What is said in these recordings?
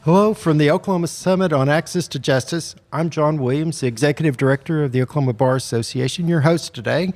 Hello from the Oklahoma Summit on Access to Justice. I'm John Williams, the Executive Director of the Oklahoma Bar Association, your host today.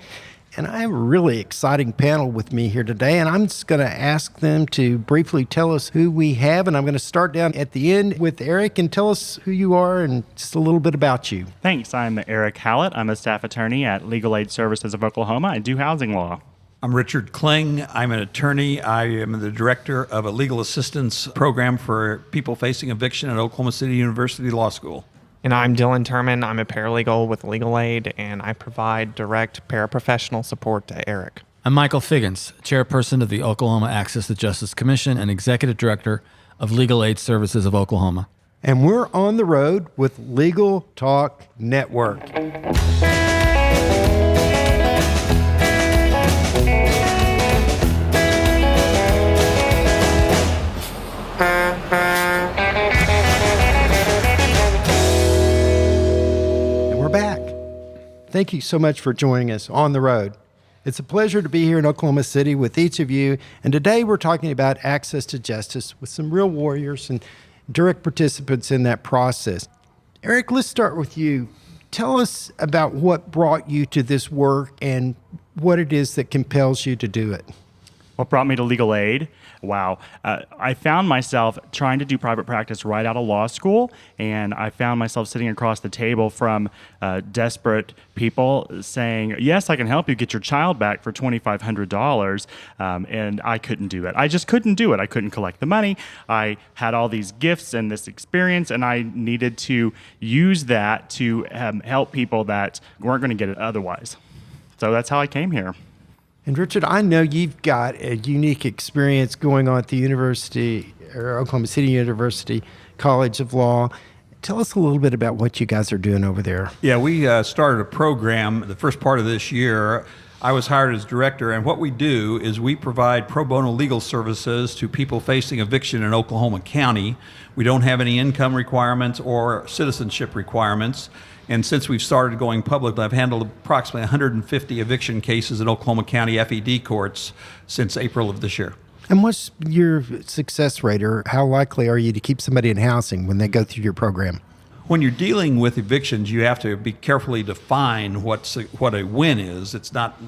And I have a really exciting panel with me here today, and I'm just going to ask them to briefly tell us who we have. And I'm going to start down at the end with Eric and tell us who you are and just a little bit about you. Thanks. I'm Eric Hallett. I'm a staff attorney at Legal Aid Services of Oklahoma. I do housing law. I'm Richard Klinge. I'm an attorney. I am the director of a legal assistance program for people facing eviction at Oklahoma City University Law School. And I'm Dillon Turman. I'm a paralegal with Legal Aid, and I provide direct paraprofessional support to Eric. I'm Michael Figgins, chairperson of the Oklahoma Access to Justice Commission and executive director of Legal Aid Services of Oklahoma. And we're on the road with Legal Talk Network. Thank you so much for joining us on the road. It's a pleasure to be here in Oklahoma City with each of you. And today we're talking about access to justice with some real warriors and direct participants in that process. Eric, let's start with you. Tell us about what brought you to this work and what it is that compels you to do it. What brought me to legal aid? Wow. I found myself trying to do private practice right out of law school, and I found myself sitting across the table from desperate people saying, yes, I can help you get your child back for $2,500, and I couldn't do it. I just couldn't do it. I couldn't collect the money. I had all these gifts and this experience, and I needed to use that to help people that weren't going to get it otherwise. So that's how I came here. And Richard, I know you've got a unique experience going on at the University, or Oklahoma City University College of Law. Tell us a little bit about what you guys are doing over there. Yeah, we started a program the first part of this year. I was hired as director, and what we do is we provide pro bono legal services to people facing eviction in Oklahoma County. We don't have any income requirements or citizenship requirements. And since we've started going public, I've handled approximately 150 eviction cases in Oklahoma County FED courts since April of this year. And what's your success rate, or how likely are you to keep somebody in housing when they go through your program? When you're dealing with evictions, you have to be carefully define what a win is. It's not,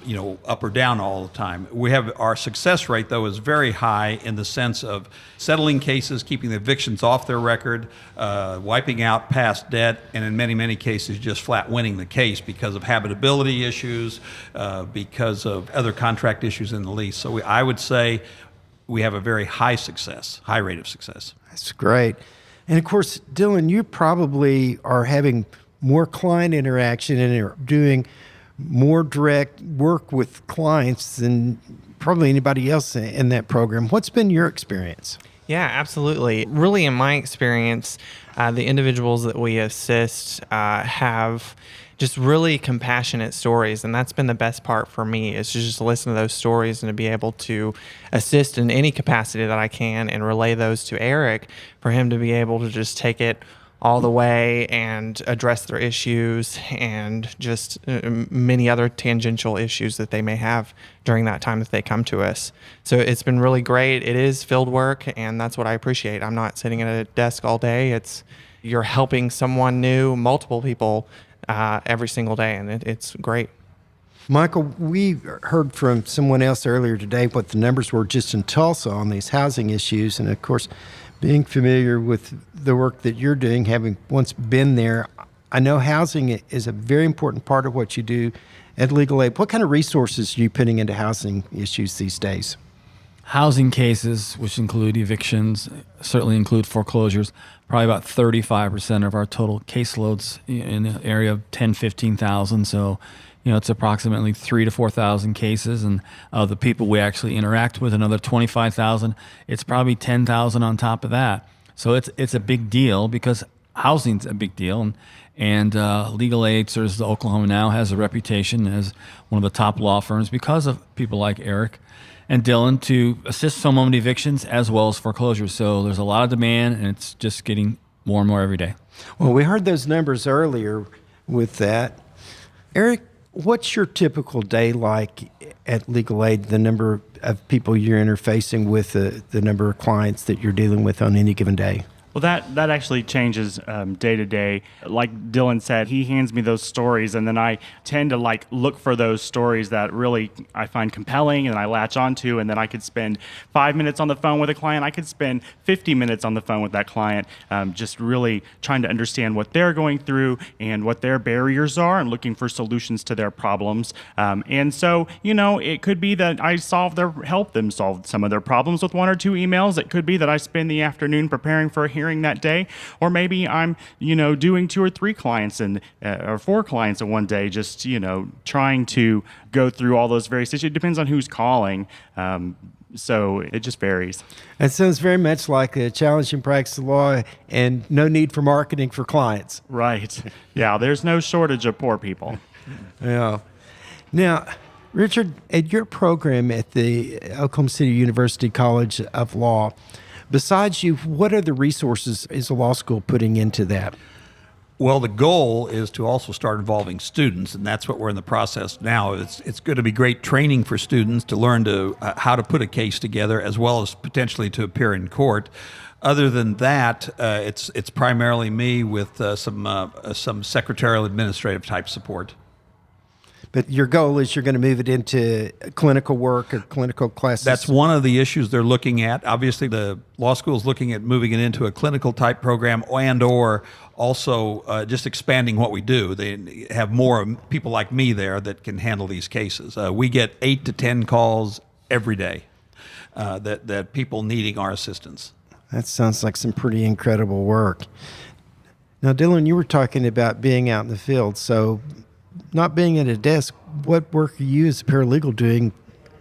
up or down all the time. We have our success rate, though, is very high in the sense of settling cases, keeping the evictions off their record, wiping out past debt, and in many, many cases, just flat winning the case because of habitability issues, because of other contract issues in the lease. So I would say we have a very high rate of success. That's great. And of course, Dillon, you probably are having more client interaction and are doing more direct work with clients than probably anybody else in that program. What's been your experience? Yeah, absolutely. Really, in my experience, the individuals that we assist have just really compassionate stories, and that's been the best part for me, is to just listen to those stories and to be able to assist in any capacity that I can and relay those to Eric for him to be able to just take it all the way and address their issues and just many other tangential issues that they may have during that time that they come to us. So it's been really great. It is field work, and that's what I appreciate. I'm not sitting at a desk all day. You're helping someone new, multiple people, every single day, and it's great. Michael, we heard from someone else earlier today what the numbers were just in Tulsa on these housing issues, and of course, being familiar with the work that you're doing, having once been there, I know housing is a very important part of what you do at Legal Aid. What kind of resources are you putting into housing issues these days? Housing cases, which include evictions, certainly include foreclosures, probably about 35% of our total caseloads in the area of 10,000, 15,000. So, it's approximately 3,000 to 4,000 cases. And of the people we actually interact with, another 25,000. It's probably 10,000 on top of that. So it's a big deal because housing's a big deal. And Legal Aid Services of Oklahoma now has a reputation as one of the top law firms because of people like Eric and Dillon to assist homeowner evictions as well as foreclosures. So there's a lot of demand, and it's just getting more and more every day. Well, we heard those numbers earlier with that. Eric, what's your typical day like at Legal Aid, the number of people you're interfacing with, the number of clients that you're dealing with on any given day? Well, that actually changes day to day. Like Dillon said, he hands me those stories, and then I tend to look for those stories that really I find compelling, and I latch onto. And then I could spend 5 minutes on the phone with a client. I could spend 50 minutes on the phone with that client, just really trying to understand what they're going through and what their barriers are, and looking for solutions to their problems. And so, it could be that I help them solve some of their problems with 1 or 2 emails. It could be that I spend the afternoon preparing for a hearing that day, or maybe I'm doing 2 or 3 clients or 4 clients in one day, just trying to go through all those various issues. It depends on who's calling, so it just varies. That sounds very much like a challenging practice of law and no need for marketing for clients. Right. Yeah, there's no shortage of poor people. Yeah. Now, Richard, at your program at the Oklahoma City University College of Law, besides you, what other resources is the law school putting into that? Well, the goal is to also start involving students, and that's what we're in the process now. It's going to be great training for students to learn how to put a case together, as well as potentially to appear in court. Other than that, it's primarily me with some secretarial administrative type support. But your goal is you're going to move it into clinical work or clinical classes? That's one of the issues they're looking at. Obviously, the law school is looking at moving it into a clinical type program or also just expanding what we do. They have more people like me there that can handle these cases. We get 8 to 10 calls every day that people needing our assistance. That sounds like some pretty incredible work. Now, Dillon, you were talking about being out in the field. So not being at a desk, what work are you as a paralegal doing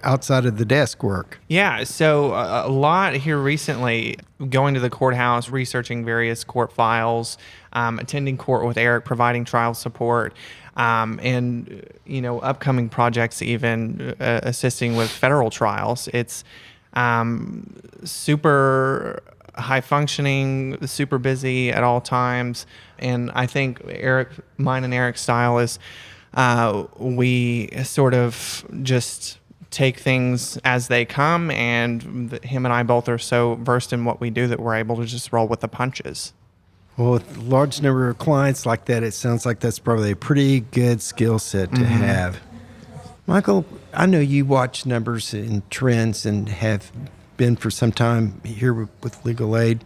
outside of the desk work? Yeah, so a lot here recently, going to the courthouse, researching various court files, attending court with Eric, providing trial support, and upcoming projects, even assisting with federal trials. It's super high functioning, super busy at all times, and I think mine and Eric's style is we sort of just take things as they come, and him and I both are so versed in what we do that we're able to just roll with the punches. Well, with a large number of clients like that, it sounds like that's probably a pretty good skill set to have. Michael, I know you watch numbers and trends and have been for some time here with legal aid.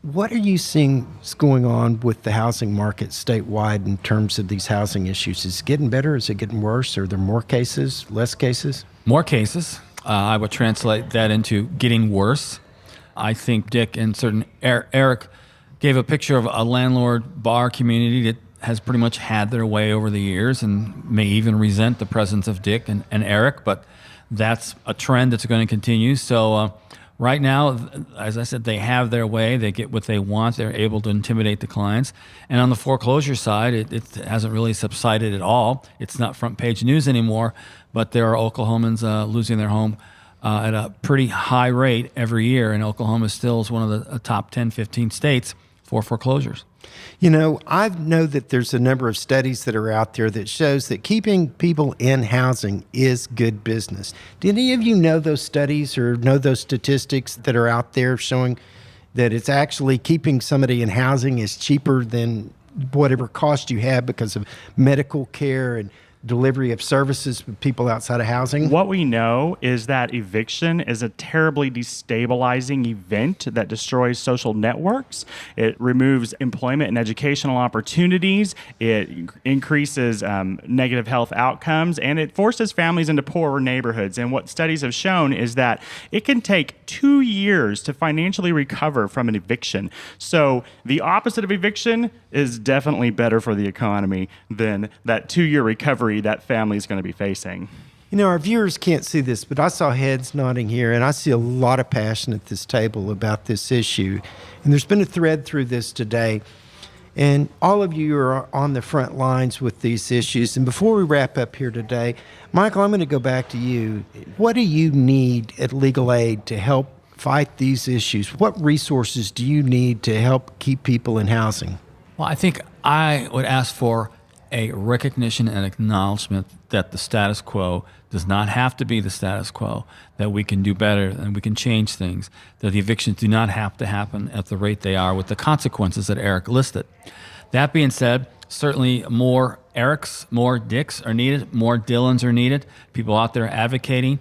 What are you seeing is going on with the housing market statewide in terms of these housing issues? Is it getting better? Is it getting worse? Are there more cases, less cases? More cases. I would translate that into getting worse. I think Dick and Eric gave a picture of a landlord bar community that has pretty much had their way over the years and may even resent the presence of Dick and Eric, but that's a trend that's going to continue. So right now, as I said, they have their way. They get what they want. They're able to intimidate the clients. And on the foreclosure side, it hasn't really subsided at all. It's not front page news anymore, but there are Oklahomans losing their home at a pretty high rate every year. And Oklahoma still is one of the top 10, 15 states for foreclosures. I know that there's a number of studies that are out there that shows that keeping people in housing is good business. Do any of you know those studies or know those statistics that are out there showing that it's actually keeping somebody in housing is cheaper than whatever cost you have because of medical care and delivery of services with people outside of housing? What we know is that eviction is a terribly destabilizing event that destroys social networks. It removes employment and educational opportunities. It increases negative health outcomes, and it forces families into poorer neighborhoods. And what studies have shown is that it can take 2 years to financially recover from an eviction. So the opposite of eviction is definitely better for the economy than that 2-year recovery that family is going to be facing. Our viewers can't see this, but I saw heads nodding here, and I see a lot of passion at this table about this issue. And there's been a thread through this today, and all of you are on the front lines with these issues. And before we wrap up here today, Michael, I'm going to go back to you. What do you need at Legal Aid to help fight these issues? What resources do you need to help keep people in housing? Well, I think I would ask for a recognition and acknowledgement that the status quo does not have to be the status quo, that we can do better and we can change things, that the evictions do not have to happen at the rate they are with the consequences that Eric listed. That being said, certainly more Erics, more Dicks are needed, more Dillons are needed, people out there advocating,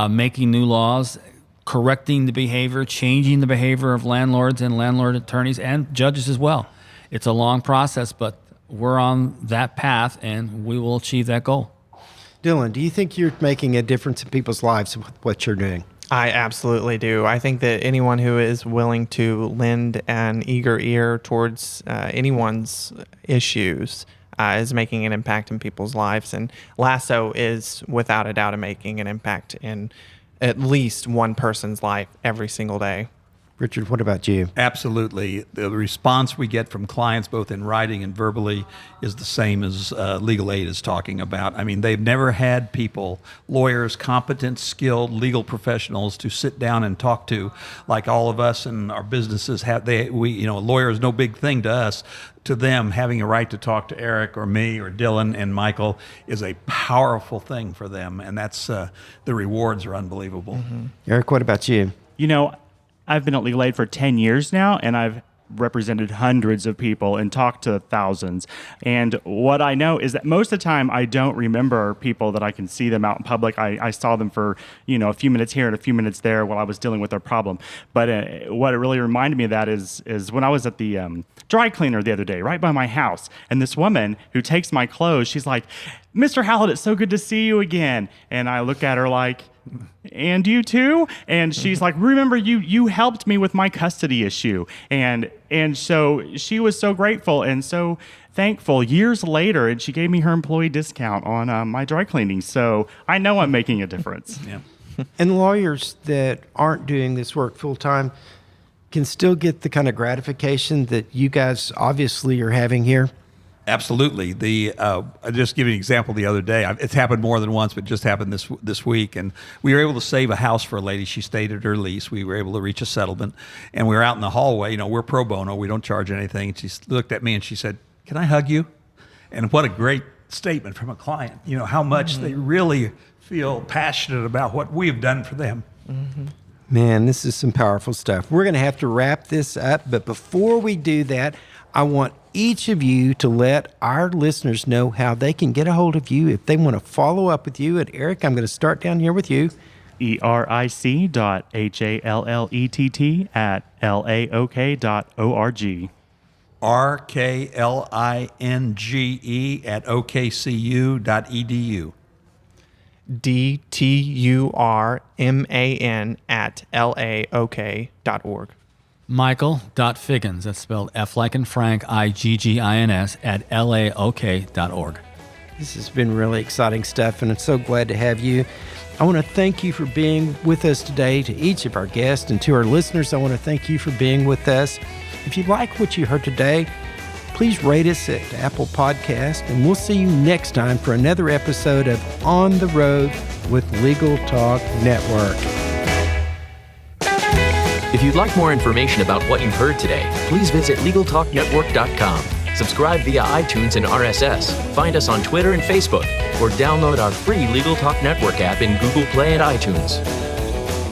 making new laws, correcting the behavior, changing the behavior of landlords and landlord attorneys and judges as well. It's a long process, but we're on that path and we will achieve that goal. Dillon, do you think you're making a difference in people's lives with what you're doing? I absolutely do. I think that anyone who is willing to lend an eager ear towards anyone's issues is making an impact in people's lives. And Lasso is, without a doubt, making an impact in at least one person's life every single day. Richard, what about you? Absolutely. The response we get from clients, both in writing and verbally, is the same as Legal Aid is talking about. I mean, they've never had people, lawyers, competent, skilled legal professionals to sit down and talk to, like all of us and our businesses have. A lawyer is no big thing to us. To them, having a right to talk to Eric or me or Dillon and Michael is a powerful thing for them, and that's the rewards are unbelievable. Mm-hmm. Eric, what about you? You know, I've been at Legal Aid for 10 years now, and I've represented hundreds of people and talked to thousands. And what I know is that most of the time I don't remember people that I can see them out in public. I saw them for, a few minutes here and a few minutes there while I was dealing with their problem. But what it really reminded me of that is when I was at the dry cleaner the other day, right by my house, and this woman who takes my clothes, she's like, "Mr. Hallett, it's so good to see you again." And I look at her like, "And you too?" And she's like, "Remember, you helped me with my custody issue." And so she was so grateful and so thankful years later, and she gave me her employee discount on my dry cleaning. So I know I'm making a difference. Yeah. And lawyers that aren't doing this work full time can still get the kind of gratification that you guys obviously are having here. Absolutely. I'll just give you an example. The other day, it's happened more than once, but it just happened this week, and we were able to save a house for a lady. She stayed at her lease. We were able to reach a settlement, and we were out in the hallway. We're pro bono. We don't charge anything. And she looked at me and she said, "Can I hug you?" And what a great statement from a client. How much they really feel passionate about what we've done for them. Mm-hmm. Man, this is some powerful stuff. We're going to have to wrap this up, but before we do that, I want each of you to let our listeners know how they can get a hold of you if they want to follow up with you. And Eric, I'm going to start down here with you. eric.hallett@laok.org. rklinge@okcu.edu. DTURMAN@laok.org. Michael.Figgins, that's spelled F like in Frank, IGGINS, @laok.org. This has been really exciting stuff, and I'm so glad to have you. I want to thank you for being with us today. To each of our guests and to our listeners, I want to thank you for being with us. If you like what you heard today, please rate us at Apple Podcast, and we'll see you next time for another episode of On the Road with Legal Talk Network. If you'd like more information about what you've heard today, please visit LegalTalkNetwork.com. Subscribe via iTunes and RSS. Find us on Twitter and Facebook, or download our free Legal Talk Network app in Google Play and iTunes.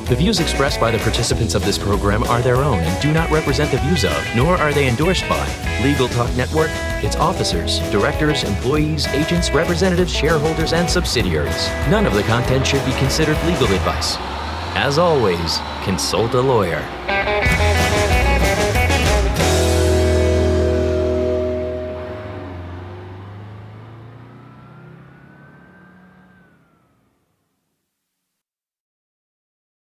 The views expressed by the participants of this program are their own and do not represent the views of, nor are they endorsed by, Legal Talk Network, its officers, directors, employees, agents, representatives, shareholders, and subsidiaries. None of the content should be considered legal advice. As always, consult a lawyer.